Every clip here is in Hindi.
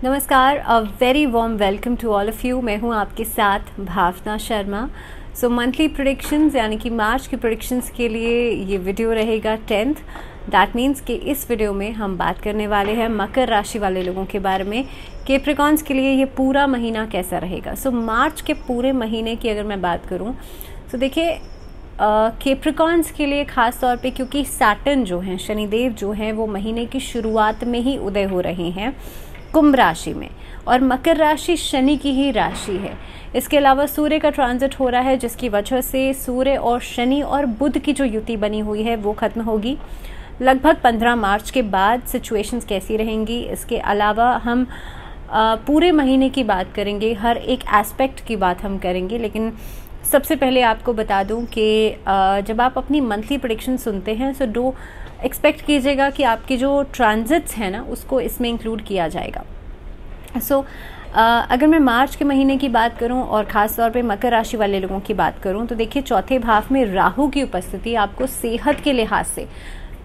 नमस्कार, a very warm welcome to all of you. मैं हूं आपके साथ Bhavna Sharma. So monthly predictions यानी कि मार्च की प्रेडिक्शंस के लिए ये वीडियो रहेगा 10th। दैट मीन्स कि इस वीडियो में हम बात करने वाले हैं मकर राशि वाले लोगों के बारे में। कैप्रिकॉर्न्स के लिए ये पूरा महीना कैसा रहेगा। सो मार्च के पूरे महीने की अगर मैं बात करूँ तो देखिए कैप्रिकॉर्न्स के लिए ख़ास तौर पे क्योंकि सैटर्न जो हैं, शनिदेव जो हैं, वो महीने की शुरुआत में ही उदय हो रहे हैं कुंभ राशि में, और मकर राशि शनि की ही राशि है। इसके अलावा सूर्य का ट्रांजिट हो रहा है, जिसकी वजह से सूर्य और शनि और बुध की जो युति बनी हुई है वो खत्म होगी। लगभग 15 मार्च के बाद सिचुएशंस कैसी रहेंगी, इसके अलावा हम पूरे महीने की बात करेंगे, हर एक एस्पेक्ट की बात हम करेंगे। लेकिन सबसे पहले आपको बता दूं कि जब आप अपनी मंथली प्रेडिक्शन सुनते हैं तो डो एक्सपेक्ट कीजिएगा कि आपकी जो ट्रांजिट्स हैं ना उसको इसमें इंक्लूड किया जाएगा। अगर मैं मार्च के महीने की बात करूं और ख़ास तौर पे मकर राशि वाले लोगों की बात करूं तो देखिए चौथे भाव में राहु की उपस्थिति आपको सेहत के लिहाज से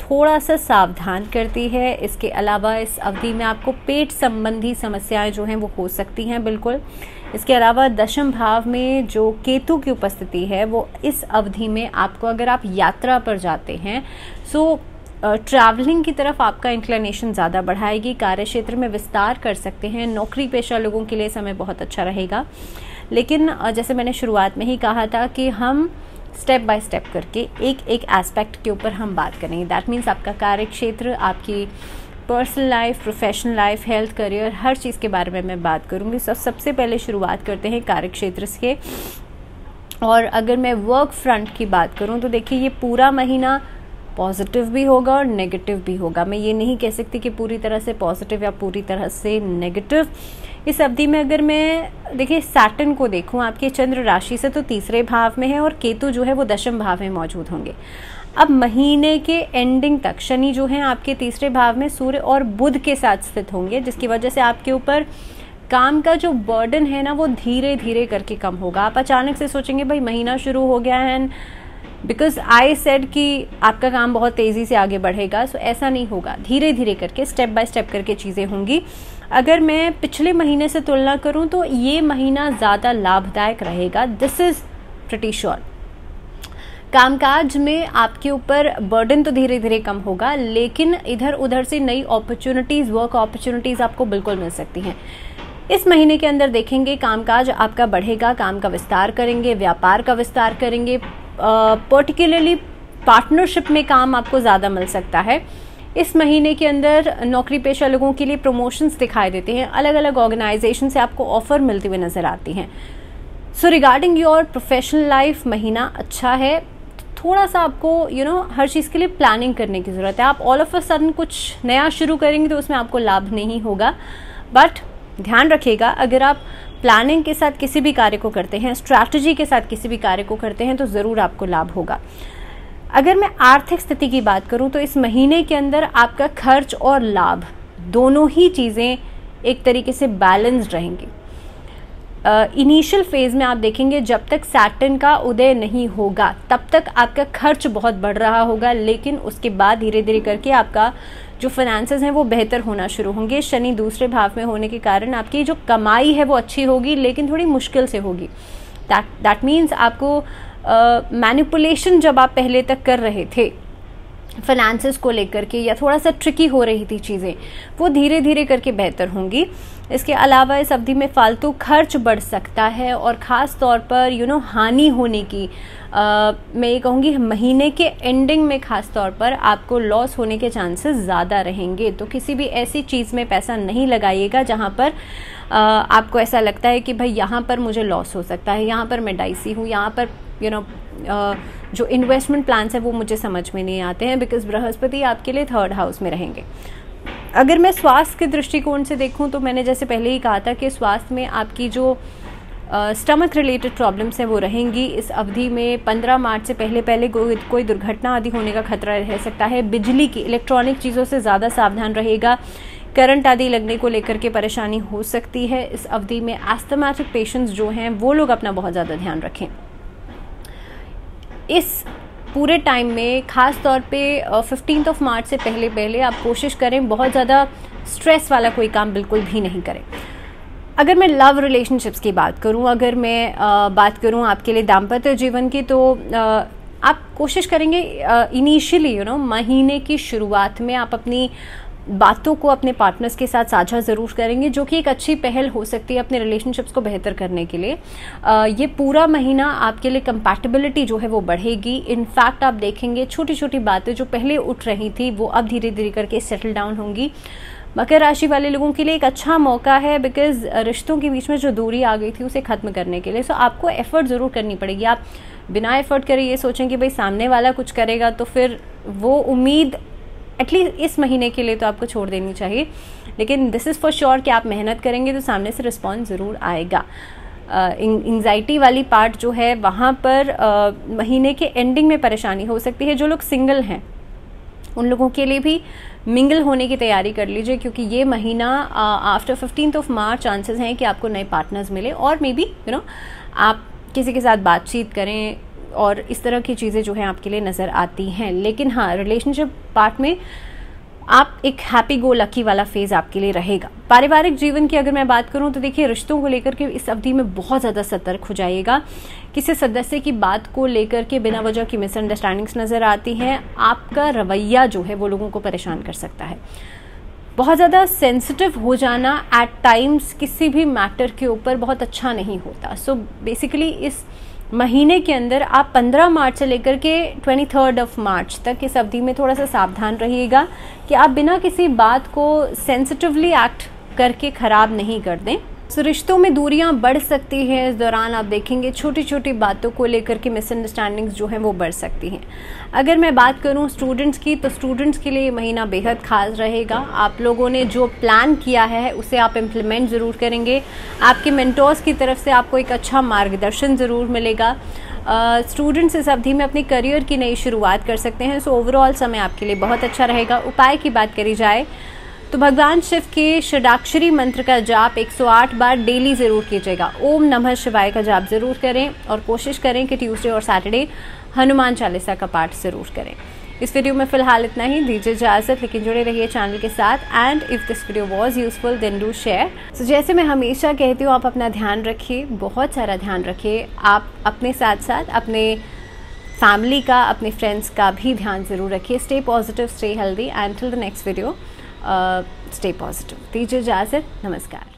थोड़ा सा सावधान करती है। इसके अलावा इस अवधि में आपको पेट संबंधी समस्याएं जो हैं वो हो सकती हैं, बिल्कुल। इसके अलावा दशम भाव में जो केतु की उपस्थिति है वो इस अवधि में आपको, अगर आप यात्रा पर जाते हैं सो ट्रैवलिंग की तरफ आपका इंक्लिनेशन ज़्यादा बढ़ाएगी। कार्य क्षेत्र में विस्तार कर सकते हैं। नौकरी पेशा लोगों के लिए समय बहुत अच्छा रहेगा। लेकिन जैसे मैंने शुरुआत में ही कहा था कि हम स्टेप बाय स्टेप करके एक एक एस्पेक्ट के ऊपर हम बात करेंगे। दैट मीन्स आपका कार्य क्षेत्र, आपकी personal life, professional life, health, career, हर चीज़ के बारे में मैं बात करूँगी। सबसे पहले शुरुआत करते हैं कार्य क्षेत्र से। और अगर मैं वर्क फ्रंट की बात करूँ तो देखिए ये पूरा महीना पॉजिटिव भी होगा और नेगेटिव भी होगा। मैं ये नहीं कह सकती कि पूरी तरह से पॉजिटिव या पूरी तरह से नेगेटिव। इस अवधि में अगर मैं देखिए सैटर्न को देखूं आपके चंद्र राशि से तो तीसरे भाव में है, और केतु जो है वो दशम भाव में मौजूद होंगे। अब महीने के एंडिंग तक शनि जो है आपके तीसरे भाव में सूर्य और बुध के साथ स्थित होंगे, जिसकी वजह से आपके ऊपर काम का जो बर्डन है ना वो धीरे धीरे करके कम होगा। आप अचानक से सोचेंगे भाई महीना शुरू हो गया है, बिकॉज आई सेड कि आपका काम बहुत तेज़ी से आगे बढ़ेगा। सो ऐसा नहीं होगा, धीरे धीरे करके स्टेप बाय स्टेप करके चीज़ें होंगी। अगर मैं पिछले महीने से तुलना करूं तो ये महीना ज़्यादा लाभदायक रहेगा, दिस इज़ प्रिटी श्योर। कामकाज में आपके ऊपर बर्डन तो धीरे धीरे कम होगा, लेकिन इधर उधर से नई अपॉर्चुनिटीज़, वर्क अपॉर्चुनिटीज़ आपको बिल्कुल मिल सकती हैं। इस महीने के अंदर देखेंगे कामकाज आपका बढ़ेगा, काम का विस्तार करेंगे, व्यापार का विस्तार करेंगे। पर्टिकुलरली पार्टनरशिप में काम आपको ज़्यादा मिल सकता है। इस महीने के अंदर नौकरी पेशा लोगों के लिए प्रमोशंस दिखाई देते हैं, अलग अलग ऑर्गेनाइजेशन से आपको ऑफर मिलती हुई नज़र आती हैं। So regarding your professional life महीना अच्छा है। थोड़ा सा आपको हर चीज़ के लिए प्लानिंग करने की ज़रूरत है। आप ऑल ऑफ अ सडन कुछ नया शुरू करेंगे तो उसमें आपको लाभ नहीं होगा। बट ध्यान रखिएगा, अगर आप प्लानिंग के साथ किसी भी कार्य को करते हैं, स्ट्रैटेजी के साथ किसी भी कार्य को करते हैं तो ज़रूर आपको लाभ होगा। अगर मैं आर्थिक स्थिति की बात करूं तो इस महीने के अंदर आपका खर्च और लाभ दोनों ही चीज़ें एक तरीके से बैलेंस्ड रहेंगी। इनिशियल फेज में आप देखेंगे जब तक सैटर्न का उदय नहीं होगा तब तक आपका खर्च बहुत बढ़ रहा होगा, लेकिन उसके बाद धीरे धीरे करके आपका जो फाइनेंसेस हैं वो बेहतर होना शुरू होंगे। शनि दूसरे भाव में होने के कारण आपकी जो कमाई है वो अच्छी होगी, लेकिन थोड़ी मुश्किल से होगी। दैट मीन्स आपको मैनिपुलेशन जब आप पहले तक कर रहे थे फाइनेंसेस को लेकर के, या थोड़ा सा ट्रिकी हो रही थी चीज़ें, वो धीरे धीरे करके बेहतर होंगी। इसके अलावा इस अवधि में फालतू खर्च बढ़ सकता है, और ख़ास तौर पर हानि होने की मैं ये कहूँगी महीने के एंडिंग में ख़ास तौर पर आपको लॉस होने के चांसेस ज़्यादा रहेंगे। तो किसी भी ऐसी चीज़ में पैसा नहीं लगाइएगा जहाँ पर आपको ऐसा लगता है कि भाई यहाँ पर मुझे लॉस हो सकता है, यहाँ पर मैं डाइसी हूँ, यहाँ पर जो इन्वेस्टमेंट प्लान्स है वो मुझे समझ में नहीं आते हैं, बिकॉज बृहस्पति आपके लिए 3rd हाउस में रहेंगे। अगर मैं स्वास्थ्य के दृष्टिकोण से देखूं तो मैंने जैसे पहले ही कहा था कि स्वास्थ्य में आपकी जो स्टमक रिलेटेड प्रॉब्लम्स हैं वो रहेंगी। इस अवधि में 15 मार्च से पहले कोई दुर्घटना आदि होने का खतरा रह सकता है। बिजली की, इलेक्ट्रॉनिक चीज़ों से ज़्यादा सावधान रहेगा। करंट आदि लगने को लेकर के परेशानी हो सकती है। इस अवधि में एस्थमेटिक पेशेंट्स जो हैं वो लोग अपना बहुत ज़्यादा ध्यान रखें। इस पूरे टाइम में ख़ास तौर पे 15 मार्च से पहले आप कोशिश करें बहुत ज़्यादा स्ट्रेस वाला कोई काम बिल्कुल भी नहीं करें। अगर मैं लव रिलेशनशिप्स की बात करूं, अगर मैं बात करूं आपके लिए दाम्पत्य जीवन की, तो आप कोशिश करेंगे इनिशियली महीने की शुरुआत में आप अपनी बातों को अपने पार्टनर्स के साथ साझा ज़रूर करेंगे, जो कि एक अच्छी पहल हो सकती है अपने रिलेशनशिप्स को बेहतर करने के लिए। ये पूरा महीना आपके लिए कंपैटिबिलिटी जो है वो बढ़ेगी। इनफैक्ट आप देखेंगे छोटी छोटी बातें जो पहले उठ रही थी वो अब धीरे धीरे करके सेटल डाउन होंगी। मकर राशि वाले लोगों के लिए एक अच्छा मौका है, बिकॉज रिश्तों के बीच में जो दूरी आ गई थी उसे ख़त्म करने के लिए। सो आपको एफर्ट ज़रूर करनी पड़ेगी। आप बिना एफर्ट करे ये सोचें कि भाई सामने वाला कुछ करेगा, तो फिर वो उम्मीद एटलीस्ट इस महीने के लिए तो आपको छोड़ देनी चाहिए। लेकिन दिस इज़ फॉर श्योर कि आप मेहनत करेंगे तो सामने से रिस्पॉन्स ज़रूर आएगा। एंग्जाइटी वाली पार्ट जो है वहाँ पर महीने के एंडिंग में परेशानी हो सकती है। जो लोग सिंगल हैं उन लोगों के लिए भी मिंगल होने की तैयारी कर लीजिए, क्योंकि ये महीना आफ्टर 15 मार्च चांसेस हैं कि आपको नए पार्टनर्स मिले, और मे बी आप किसी के साथ बातचीत करें और इस तरह की चीज़ें जो हैं आपके लिए नज़र आती हैं। लेकिन हाँ, रिलेशनशिप पार्ट में आप एक हैप्पी गो लकी वाला फेज़ आपके लिए रहेगा। पारिवारिक जीवन की अगर मैं बात करूं तो देखिए, रिश्तों को लेकर के इस अवधि में बहुत ज़्यादा सतर्क हो जाइएगा। किसी सदस्य की बात को लेकर के बिना वजह की मिसअंडरस्टैंडिंग्स नज़र आती हैं। आपका रवैया जो है वो लोगों को परेशान कर सकता है। बहुत ज़्यादा सेंसिटिव हो जाना एट टाइम्स किसी भी मैटर के ऊपर बहुत अच्छा नहीं होता। सो बेसिकली इस महीने के अंदर आप 15 मार्च से लेकर के 23 मार्च तक इस अवधि में थोड़ा सा सावधान रहिएगा कि आप बिना किसी बात को सेंसिटिवली एक्ट करके ख़राब नहीं कर दें। सो रिश्तों में दूरियां बढ़ सकती हैं। इस दौरान आप देखेंगे छोटी छोटी बातों को लेकर के मिसअंडरस्टैंडिंग्स जो हैं वो बढ़ सकती हैं। अगर मैं बात करूं स्टूडेंट्स की, तो स्टूडेंट्स के लिए ये महीना बेहद खास रहेगा। आप लोगों ने जो प्लान किया है उसे आप इम्प्लीमेंट ज़रूर करेंगे। आपके मेंटोर्स की तरफ से आपको एक अच्छा मार्गदर्शन ज़रूर मिलेगा। स्टूडेंट्स इस अवधि में अपने करियर की नई शुरुआत कर सकते हैं। सो ओवरऑल समय आपके लिए बहुत अच्छा रहेगा। उपाय की बात करी जाए तो भगवान शिव के षडाक्षरी मंत्र का जाप 108 बार डेली ज़रूर कीजिएगा। ओम नमः शिवाय का जाप ज़रूर करें, और कोशिश करें कि ट्यूसडे और सैटरडे हनुमान चालीसा का पाठ ज़रूर करें। इस वीडियो में फ़िलहाल इतना ही। दीजिए इजाज़त, लेकिन जुड़े रहिए चैनल के साथ। And if this video was useful then do share. So जैसे मैं हमेशा कहती हूँ, आप अपना ध्यान रखिए, बहुत सारा ध्यान रखिए। आप अपने साथ साथ अपने फैमिली का, अपने फ्रेंड्स का भी ध्यान ज़रूर रखिए। Stay positive, stay healthy, and till the next video stay positive. दीजिए इजाज़त, नमस्कार।